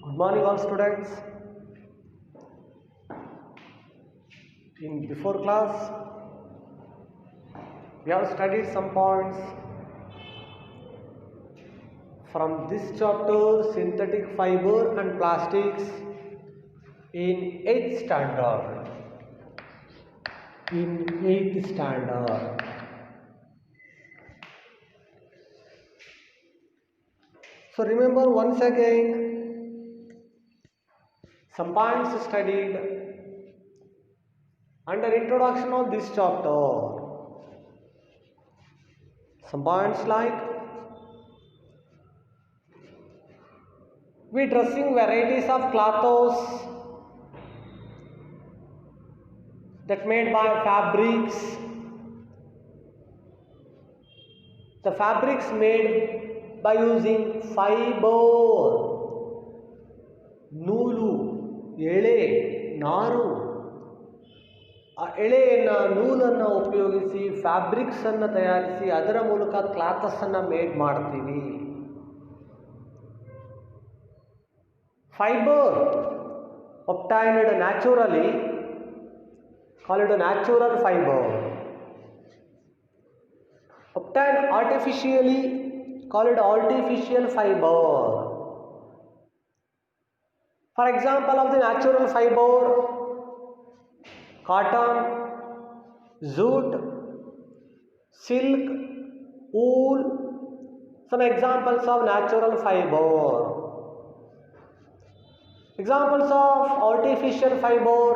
Good morning, all students. In before class, we have studied some points from this chapter, synthetic fiber and plastics, in 8th standard. In 8th standard. So remember once again some points studied under introduction of this chapter. Some points like we dressing varieties of cloths that made by fabrics. The fabrics made by using fiber, ನೂಲು, ಎಳೆ, ನಾರು. ಆ ಎಳೆಯನ್ನು ನೂಲನ್ನು ಉಪಯೋಗಿಸಿ ಫ್ಯಾಬ್ರಿಕ್ಸನ್ನು ತಯಾರಿಸಿ ಅದರ ಮೂಲಕ ಕ್ಲಾತಸನ್ನು ಮೇಡ್ ಮಾಡ್ತೀವಿ. Fibre obtained naturally called natural fiber, obtained artificially called artificial fiber. For example of the natural fiber, cotton, jute, silk, wool, some examples of natural fiber. Examples of artificial fiber: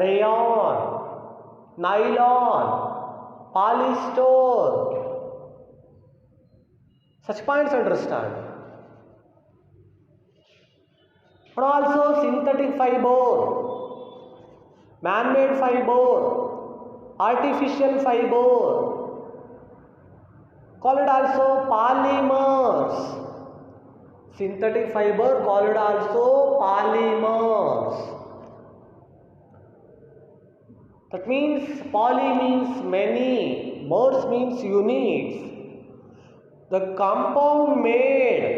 rayon, nylon, polyester. Such points understand. And also synthetic fiber, man-made fiber, artificial fiber, called also polymers. Synthetic fiber called also polymers. That means poly means many, mers means units. The compound made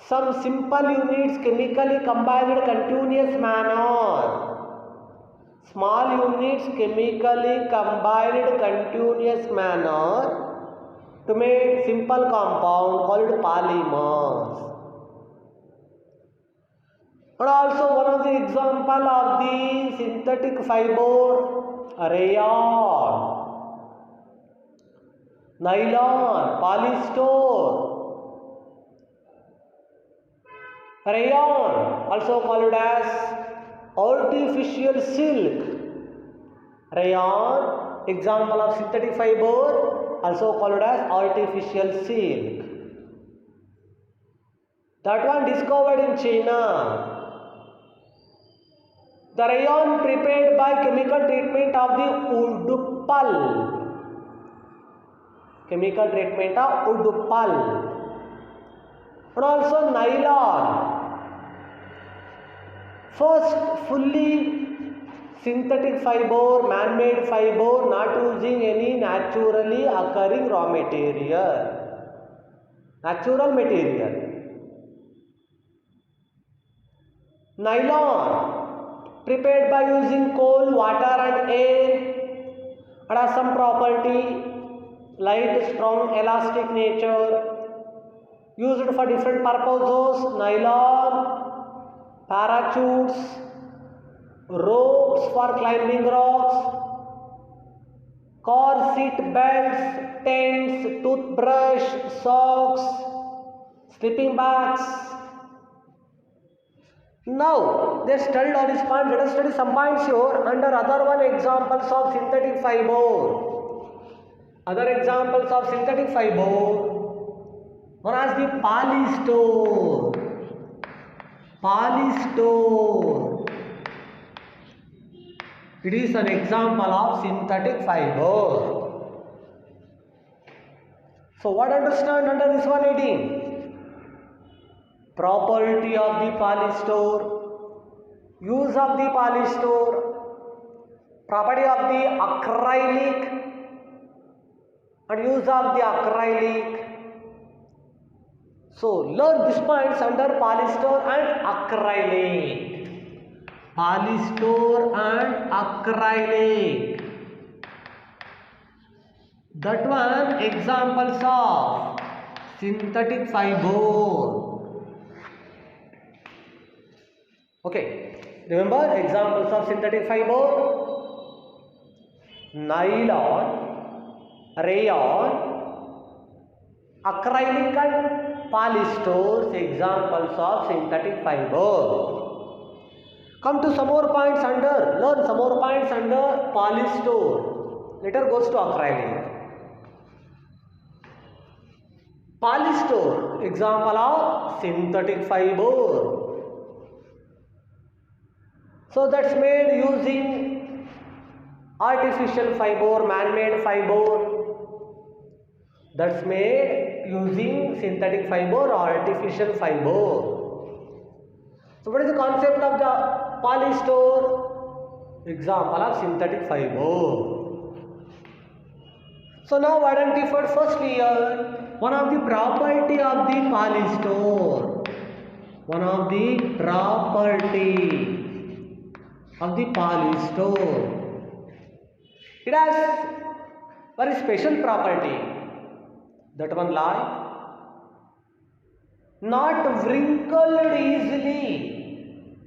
some simple units chemically combined continuous manner. Small units chemically combined continuous manner to make simple compound called polymers. And also one of the example of the synthetic fiber: rayon, nylon, polyester. Rayon, also called as artificial silk. Rayon, example of synthetic fiber, also called as artificial silk. That one discovered in China. The rayon prepared by chemical treatment of the wood pulp. Chemical treatment of wood pulp. And also nylon, first fully synthetic fiber, man-made fiber, not using any naturally occurring raw material. Natural material. Nylon, prepared by using coal, water and air, and has some property: light, strong, elastic nature. Used for different purposes: nylon, parachutes, ropes for climbing rocks, car seat belts, tents, toothbrush, socks, sleeping bags. Now they studied all these points. Let us study some points here under other one examples of synthetic fiber. Other examples of synthetic fiber, known as the polyester. Polyester. It is an example of synthetic fiber. So what understand under this one heading? Property of the polyester, use of the polyester, property of the acrylic and use of the acrylic, So learn these points under polyester and acrylic. Polyester and acrylic. That one examples of synthetic fiber. Okay, remember examples of synthetic fiber: nylon, rayon, acrylic and polyester. Examples of synthetic fiber. Come to some more points under, learn some more points under polyester. Later goes to acrylic. Polyester, example of synthetic fiber. So that's made using artificial fiber, man-made fiber. That's made using synthetic fiber or artificial fiber. So what is the concept of the polyester? Example of synthetic fiber. So now identified firstly here one of the property of the polyester. One of the property of the polyester. It has very special property. That one like not wrinkled easily.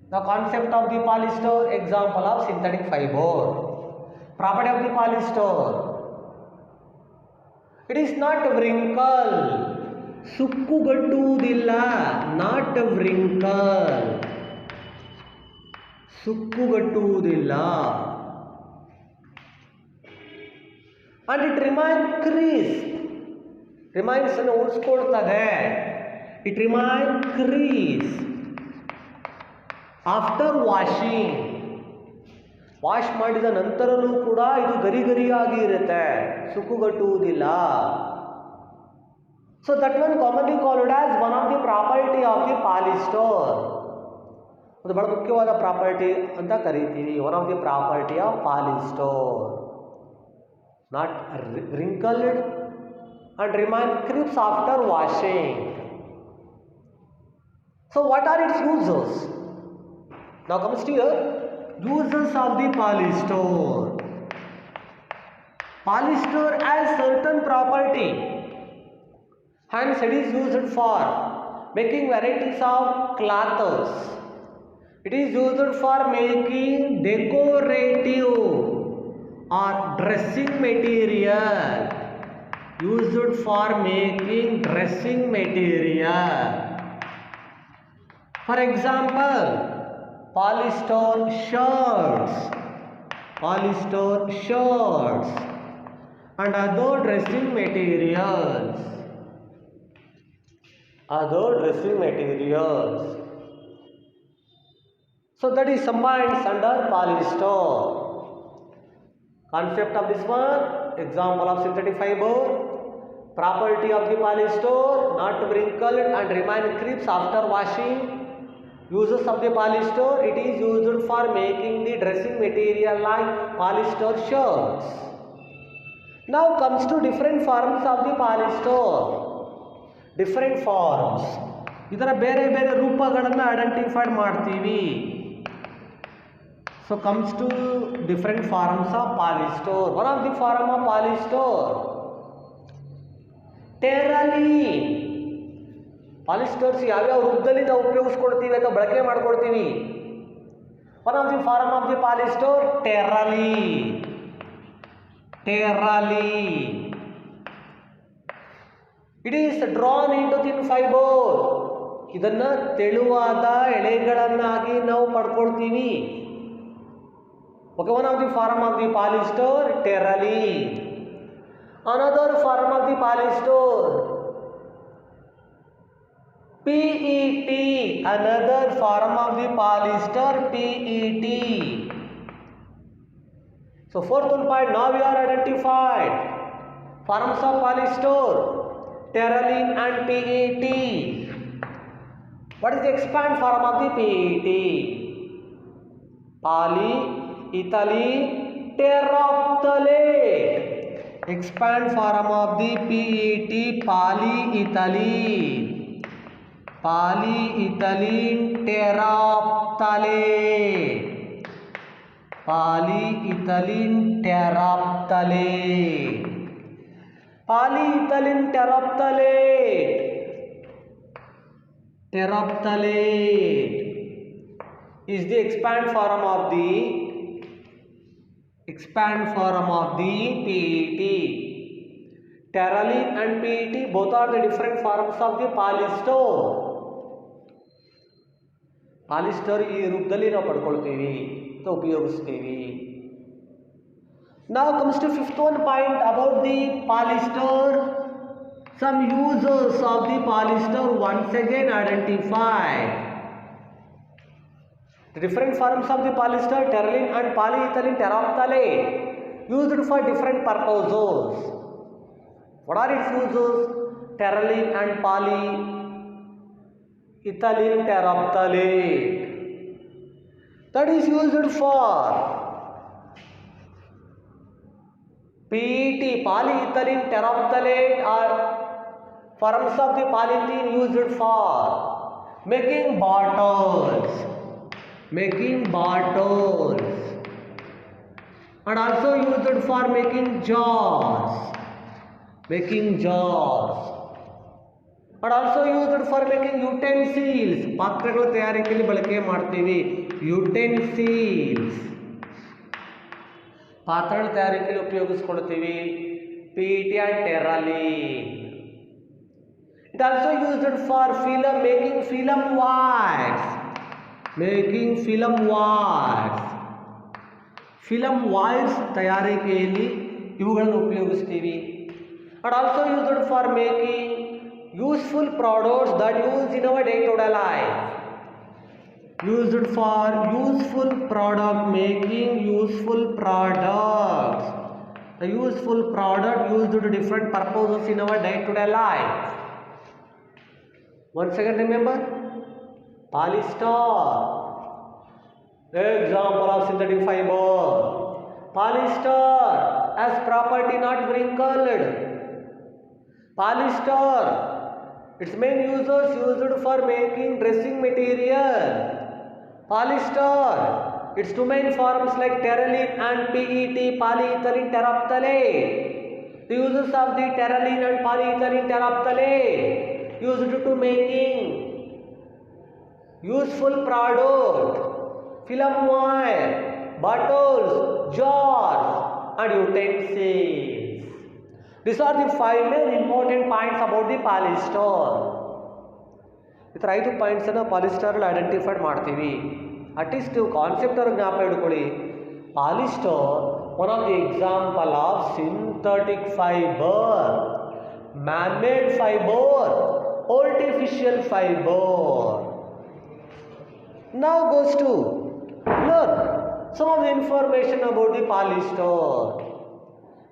The concept of the polyester, example of synthetic fiber. Property of the polyester. It is not wrinkled. ಸುಕ್ಕುಗಟ್ಟುವುದಿಲ್ಲ. Not wrinkled. ಸುಕ್ಕುಗಟ್ಟುವುದಿಲ್ಲ. And it remains crisp. Remains ಅನ್ನು ಉಳಿಸ್ಕೊಳ್ತದೆ. It remains crisp after washing. Wash ಮಾಡಿದ ನಂತರನೂ ಕೂಡ ಇದು ಗರಿ ಗರಿಯಾಗಿ ಇರುತ್ತೆ, ಸುಕ್ಕುಗಟ್ಟುವುದಿಲ್ಲ. So that one commonly called as one of the property of the polyester. ಅದು ಬಹಳ ಮುಖ್ಯವಾದ property ಅಂತ ಕರೀತೀವಿ. One of the property of polyester. Not wrinkled and remain crisp after washing. So what are its uses? Now comes to here uses of the polyester. Polyester has certain property, hence it is used for making varieties of cloths. It is used for making decorative or dressing material. Used for making dressing material. For example, polyester shirts, polyester shirts and other dressing materials. Other dressing materials. So that is combined under polyester. Concept of this one, example of synthetic fiber. Property of the polyester, not wrinkled and remain crisp after washing. Uses of the polyester, it is used for making the dressing material like polyester shirts. Now comes to different forms of the polyester. Different forms. ಇದರ ಬೇರೆ ಬೇರೆ ರೂಪಗಳನ್ನು identify ಮಾಡ್ತೀವಿ. So comes to different forms of polyester. One of the form of polyester, terraline. ಪಾಲಿಸ್ಟರ್ಸ್ ಯಾವ್ಯಾವ ರೂಪದಲ್ಲಿ ನಾವು ಉಪಯೋಗಿಸ್ಕೊಳ್ತೀವಿ ಅಥವಾ ಬಳಕೆ ಮಾಡ್ಕೊಳ್ತೀವಿ? One of the form of the polyester terylene. Terylene. It is drawn into thin fibre. ಇದನ್ನ ತೆಳುವಾದ ಎಳೆಗಳನ್ನಾಗಿ ನಾವು ಪಡ್ಕೊಳ್ತೀವಿ. Okay, one of the form of the polyester terylene. Another form of the polyester PET, another form of the polyester PET. So fourth one point, now we are identified forms of polyester, terraline and PET. What is the expand form of the PET? Polyethylene terephthalate. Expand form of the PET, polyethylene polyethylene terephthalate, polyethylene terephthalate, polyethylene terephthalate, terephthalate is the expand form of the PET. Terephthalate and PET both are the different forms of the polyester. Polyester ಈ ರೂಪದಲ್ಲಿ ನಾವು ಪಡ್ಕೊಳ್ತೀವಿ ಅಥವಾ ಉಪಯೋಗಿಸ್ತೀವಿ. Now comes to fifth one point about the polyester. Some uses of the polyester once again identified. The different forms of the polyester, terephthalate and polyethylene terephthalate, used for different purposes. What are its uses? Terephthalate and polyethylene terephthalate, that is used for PET, polyethylene terephthalate, are forms of the polyethylene used for making bottles, and also used for making jars, and also used for making utensils. ಪಾತ್ರೆಗಳ ತಯಾರಿಕೆಯಲ್ಲಿ ಬಳಕೆ ಮಾಡ್ತೀವಿ. Utensils ಪಾತ್ರೆಗಳ ತಯಾರಿಕೆಯಲ್ಲಿ ಉಪಯೋಗಿಸ್ಕೊಳ್ತೀವಿ. PET and terephthalate. It also used for making film wax, film wires ತಯಾರಿಕೆಯಲ್ಲಿ ಇವುಗಳನ್ನು ಉಪಯೋಗಿಸ್ತೀವಿ. And also used for making useful products that use in our day-to-day life. Used for useful product, making useful products. The useful product used to different purposes in our day-to-day life. Once again remember, polyester, example of synthetic fiber. Polyester as property not wrinkled. Polyester, its main uses used for making dressing material. Polyester, its two main forms like terephthalate and PET, polyethylene terephthalate. The uses of the terephthalate and polyethylene terephthalate used to making useful product, film wire, bottles, jars, and utensils. These are the 5 main important points about the polyester. ಇತರ 5 points ಅನ್ನು polyester ಅಲ್ಲಿ identified ಮಾಡ್ತೀವಿ. At least concept ಅವ್ರಿಗೆ ಜ್ಞಾಪಕ ಇಟ್ಕೊಳ್ಳಿ. Polyester one of the example of synthetic fibre, man-made fibre, artificial fibre. Now goes to learn some of the information about the polyester.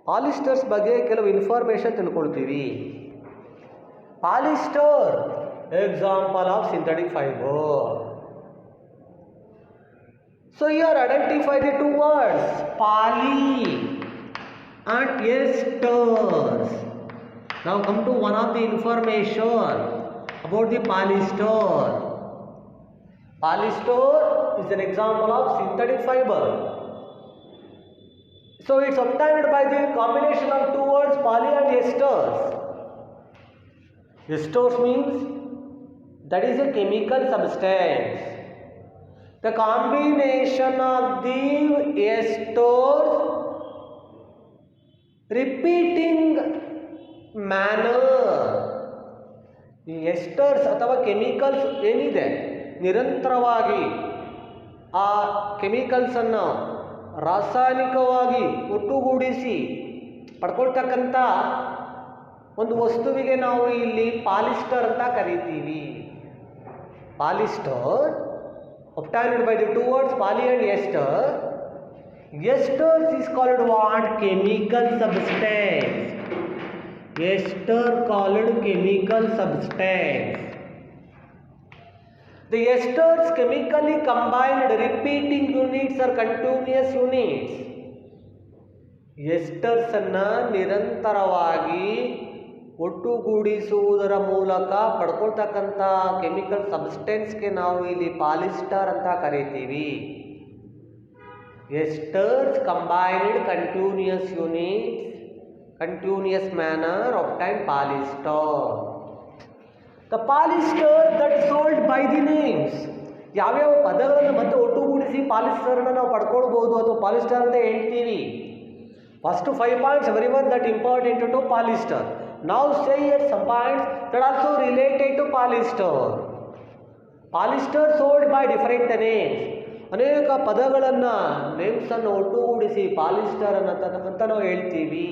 Polyesters ಬಗ್ಗೆ ಕೆಲವು information ತಿಳ್ಕೊಳ್ತೀವಿ. Polyester example of synthetic fibre. So here identify the two words poly and esters. Now come to one of the information about the polyester. Polyester is an example of synthetic fiber. So it's obtained by the combination of two words poly and esters. Esters means that is a chemical substance. The combination of the esters repeating manner. ಈ esters ಅಥವಾ chemicals ಏನಿದೆ ನಿರಂತರವಾಗಿ ಆ ಕೆಮಿಕಲ್ಸನ್ನು ರಾಸಾಯನಿಕವಾಗಿ ಒಟ್ಟುಗೂಡಿಸಿ ಪಡ್ಕೊಳ್ತಕ್ಕಂಥ ಒಂದು ವಸ್ತುವಿಗೆ ನಾವು ಇಲ್ಲಿ ಪಾಲಿಸ್ಟರ್ ಅಂತ ಕರಿತೀವಿ. Polyester obtained by the two words poly and ester. Esters is called what? Chemical substance. Ester called chemical substance. The esters chemically combined repeating units or continuous units. Esters ಅನ್ನ ನಿರಂತರವಾಗಿ ಒಟ್ಟುಗೂಡಿಸುವುದರ ಮೂಲಕ ಪಡ್ಕೊಳ್ತಕ್ಕಂಥ ಕೆಮಿಕಲ್ ಸಬ್ಸ್ಟೆನ್ಸ್ಗೆ ನಾವು ಇಲ್ಲಿ polyester ಅಂತ ಕರಿತೀವಿ. Esters combined continuous units continuous manner obtain polyester. The polyester that sold by the names. ಯಾವ್ಯಾವ ಪದಗಳನ್ನು ಮತ್ತೆ ಒಟ್ಟುಗೂಡಿಸಿ ಪಾಲಿಸ್ಟರ್ನ ನಾವು ಪಡ್ಕೊಳ್ಬಹುದು ಅಥವಾ ಪಾಲಿಸ್ಟರ್ ಅಂತ ಹೇಳ್ತೀವಿ. First 5 points every one that important to polyester. ನಾವು say here some points that also related to polyester. Polyester sold by different names. ಅನೇಕ ಪದಗಳನ್ನು ನೇಮ್ಸನ್ನು ಒಟ್ಟುಗೂಡಿಸಿ ಪಾಲಿಸ್ಟರ್ ಅಂತ ನಾವು ಹೇಳ್ತೀವಿ.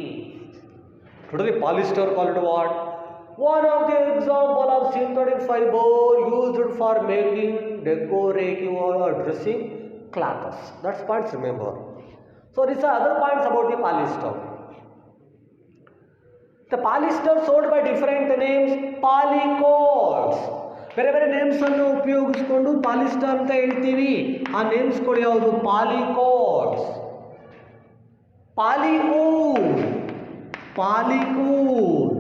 Totally polyester called what? One of the example of synthetic fiber used for making decorative or dressing cloths. That's points remember. So these are other points about the polyester. The polyester sold by different names, polycoats. ಬೇರೆ ಬೇರೆ names ಅನ್ನು ಉಪಯೋಗಿಸಿಕೊಂಡು polyester ಅಂತ ಹೇಳ್ತೀವಿ. ಆ ನೇಮ್ಸ್ಗಳು ಯಾವುದು? ಪಾಲಿಕೋಟ್ಸ್, ಪಾಲಿವೂಲ್, polycoat,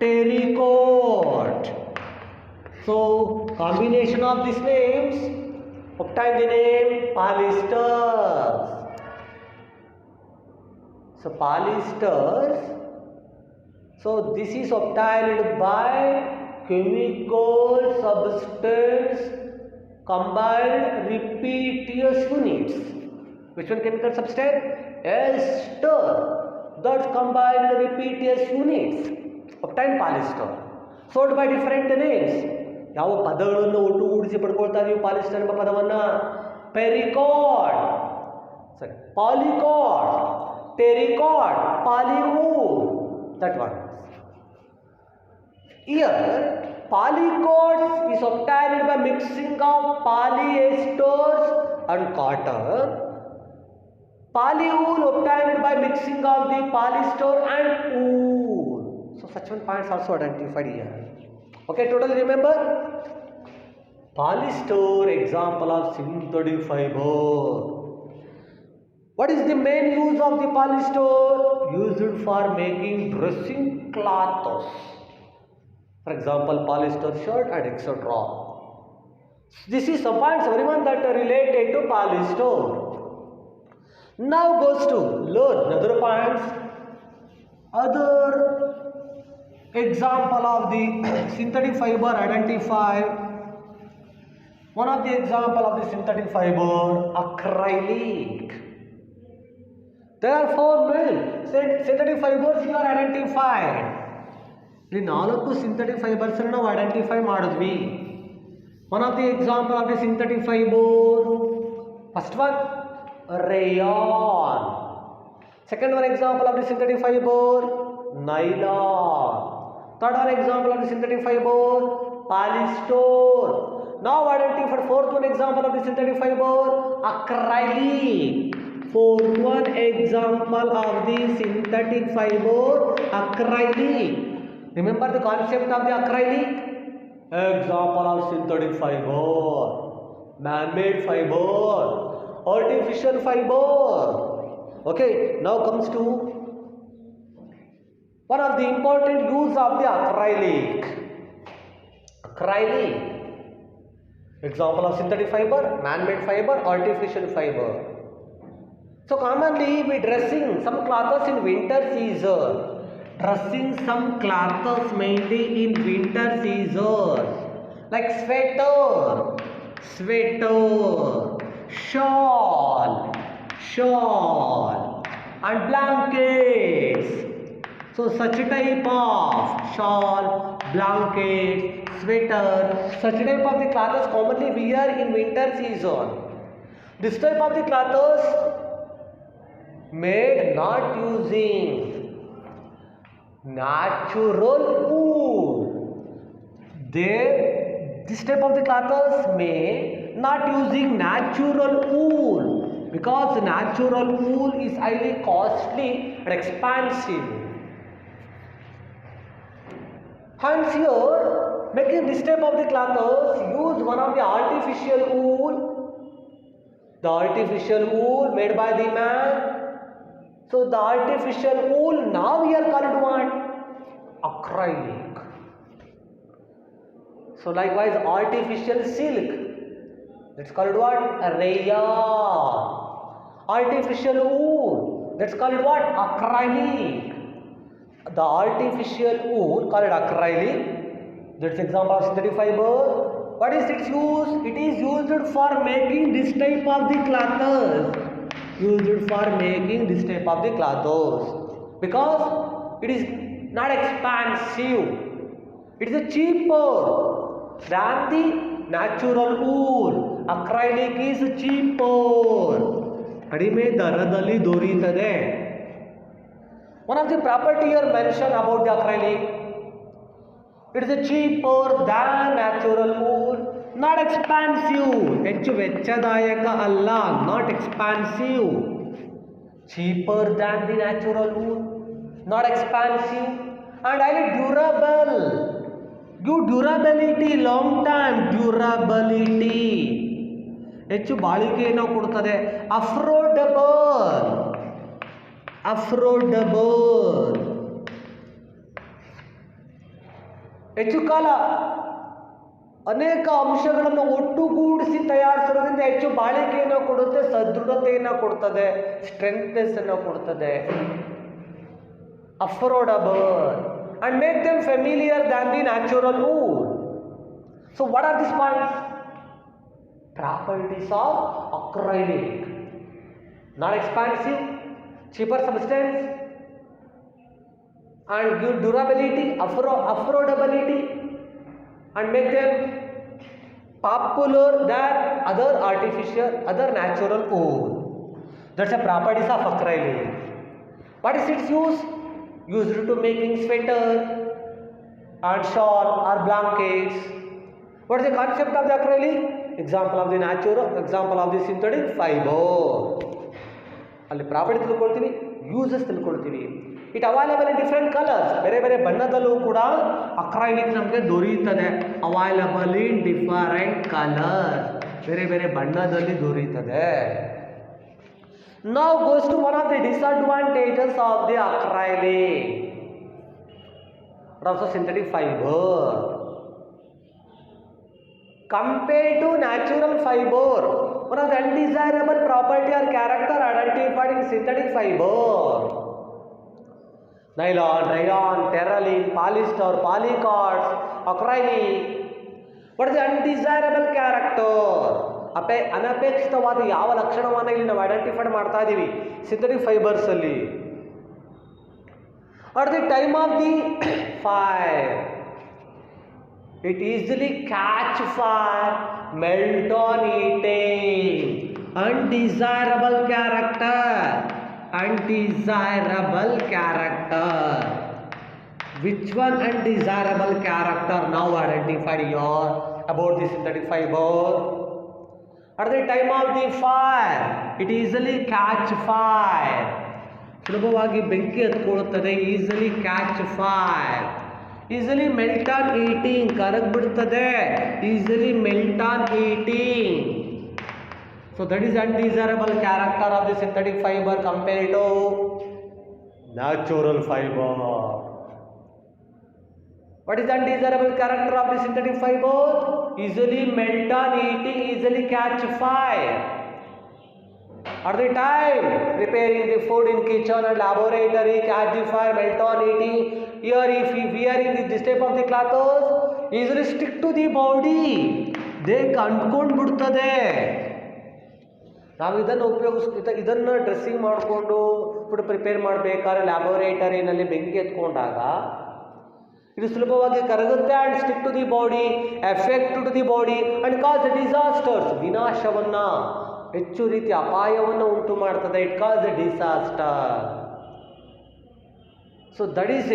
terracotta. So combination of these names obtain the name polysters. So polysters, so this is obtained by chemical substance combined repetitious units. Which one chemical substance? Ester. That's combined repetitious units. Obtain polyester. Sold by different names. ಯಾವ ಪದಗಳನ್ನು ಒಟ್ಟುಗೂಡಿಸಿ ಪಡ್ಕೊಳ್ತಾ ನೀವು polyester ಎಂಬ ಪದವನ್ನು? ಪೆರಿಕಾಟ್, ಸರಿ, ಪಾಲಿಕಾಟ್, terrycot, ಪಾಲಿವೂಲ್. That one. Here, polycoats is obtained by mixing of polyesters and cotton. Polywool obtained by mixing of the polyester and wool. So such one points also identified here. Okay, totally remember. Polyester, example of synthetic fiber. What is the main use of the polyester? Used for making dressing cloths. For example, polyester shirt and etc. This is some points everyone that are related to polyester. Now goes to learn other points, other example of the synthetic fiber identify. One of the example of the synthetic fiber, acrylic. There are 4 main synthetic fibers you are identified. ಇಲ್ಲಿ 4 synthetic fibers ಅನ್ನು ನಾವು identify ಮಾಡಿದ್ವಿ. One of the example of the synthetic fiber, first one, rayon. Second one example of the synthetic fiber, nylon. Third one example of the synthetic fiber, polyester. Now identify fourth one example of the synthetic fiber, acrylic. Fourth one example of the synthetic fiber, acrylic. Remember the concept of the acrylic? Example of synthetic fiber, man-made fiber, artificial fiber. Okay, now comes to one of the important use of the acrylic. Acrylic, example of synthetic fiber, man-made fiber, artificial fiber. So commonly we dressing some clothes in winter season. Dressing some clothes mainly in winter season, like sweater, shawl, and blankets. So such a type of shawl, blanket, sweater, such a type of the clothes commonly wear in winter season. This type of the clothes made not using natural wool. This type of the clothes made not using natural wool, because natural wool is highly costly and expensive. Hence here, making this type of the clothes, use one of the artificial wool. The artificial wool made by the man So the artificial wool now we are called what? Acrylic. So likewise artificial silk, that's called what? Rayon. Artificial wool, that's called what? Acrylic. The artificial wool called acrylic, that's example of synthetic fiber. What is its use? It is used for making this type of the clothes. Used for making this type of the clothes because it is not expensive. It is cheaper than the natural wool. Acrylic is cheaper. ಕಡಿಮೆ ದರದಲ್ಲಿ ದೊರೆಯುತ್ತದೆ. One of the property here mentioned about the acrylic, it is cheaper than natural wool, not expensive. ಹೆಚ್ಚು ವೆಚ್ಚದಾಯಕ ಅಲ್ಲ, not expensive. Cheaper than the natural wool, not expensive, and highly durable. Give durability, long time durability. ಹೆಚ್ಚು ಬಾಳಿಕೆಯನ್ನು ಕೊಡುತ್ತದೆ. ಅಫ್ರೋಡಬಲ್ ಹೆಚ್ಚು ಕಾಲ ಅನೇಕ ಅಂಶಗಳನ್ನು ಒಟ್ಟುಗೂಡಿಸಿ ತಯಾರಿಸೋದ್ರಿಂದ ಹೆಚ್ಚು ಬಾಳಿಕೆಯನ್ನು ಕೊಡುತ್ತೆ, ಸದೃಢತೆಯನ್ನು ಕೊಡುತ್ತದೆ, ಸ್ಟ್ರೆಂತ್ನೆಸ್ ಅನ್ನು ಕೊಡುತ್ತದೆ. ಅಫ್ರೋಡಬಲ್ and make them familiar than the natural wool. So what are these points? Properties of acrylic: not expensive, cheaper substance, and give durability, affordability, and make them popular than other natural wool. That's the properties of acrylic. What is its use? Used to making sweater and shawl or blankets. What is the concept of the acrylic? Example of the natural, example of the synthetic fiber. ಅಲ್ಲಿ property ತಿಳ್ಕೊಳ್ತೀವಿ, uses ತಿಳ್ಕೊಳ್ತೀವಿ. It available in different colours, ಬೇರೆ ಬೇರೆ ಬಣ್ಣದಲ್ಲೂ ಕೂಡ acrylic ನಮಗೆ ದೊರೆಯುತ್ತದೆ. Available in different colours, ಬೇರೆ ಬೇರೆ ಬಣ್ಣದಲ್ಲಿ ದೊರೆಯುತ್ತದೆ. Now goes to one of the disadvantages of the acrylic, also synthetic fiber. Compared to natural fiber, one of the undesirable property or character identified in synthetic fiber: nylon, rayon, terraline, polyester, polycards, acrylic. What is the undesirable character? ಅನಪೇಕ್ಷಿತವಾದ ಯಾವ ಲಕ್ಷಣವನ್ನು ಇಲ್ಲಿ ನಾವು identify ಮಾಡ್ತಾ ಇದ್ದೀವಿ synthetic fibres ಅಲ್ಲಿ? At the time of the fire, it easily catch fire, melt on heating. Undesirable character. Which one undesirable character now identified here about the synthetic fiber? At the time of the fire, it easily catch fire. ಸುಲಭವಾಗಿ ಬೆಂಕಿ ಹತ್ಕೊಳ್ಳುತ್ತದೆ. easily catch fire. easily melt on heating, ಕರಗ್ಬಿಡ್ತದೆ. easily melt on heating. So that is undesirable character of the synthetic fiber compared to natural fiber. What is the undesirable character of the synthetic fiber? Easily melt on heating, easily catch fire. At the time preparing the food in kitchen and laboratory, catch the fire, melt on heating. Here if we are in this type of the clothes, easily stick to the body, ದೇಹಕ್ಕೆ ಅಂಟ್ಕೊಂಡು ಬಿಡ್ತದೆ. ನಾವು ಇದನ್ನು dressing ಮಾಡಿಕೊಂಡು food prepare ಮಾಡಬೇಕಾದ್ರೆ ಲ್ಯಾಬೋರೇಟರಿನಲ್ಲಿ ಬೆಂಕಿ ಎತ್ಕೊಂಡಾಗ ಇದು ಸುಲಭವಾಗಿ ಕರಗುತ್ತೆ. And stick to the body, effect to the body and cause the disasters, ವಿನಾಶವನ್ನು, ಹೆಚ್ಚು ರೀತಿಯ ಅಪಾಯವನ್ನು ಉಂಟು ಮಾಡ್ತದೆ. It cause the disaster. So that is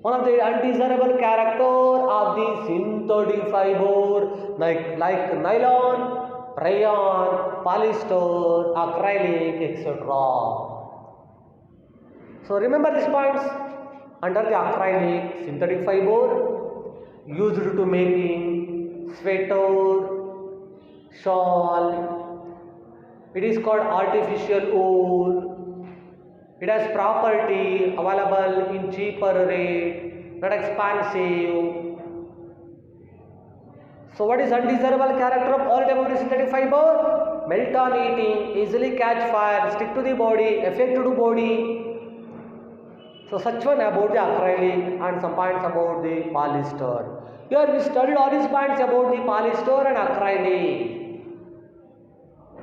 one of the undesirable character of the synthetic fiber like nylon, rayon, polyester, acrylic, etc. So remember these points. Under the acrylic, synthetic fiber used to making sweater, shawl. It is called artificial wool. It has property available in cheaper rate, not expensive. So what is undesirable character of all-temporary synthetic fiber? Melt on heating, easily catch fire, stick to the body, affect to body. So such one about the acrylic and some points about the polyester. Here we studied all these points about the polyester and acrylic.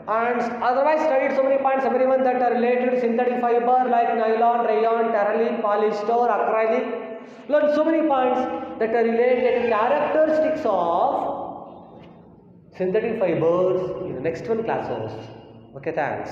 And otherwise studied so many points everyone that are related to synthetic fiber like nylon, rayon, terylene, polyester, acrylic. Learn so many points that are related to characteristics of synthetic fibers in the next one classes. Okay, thanks.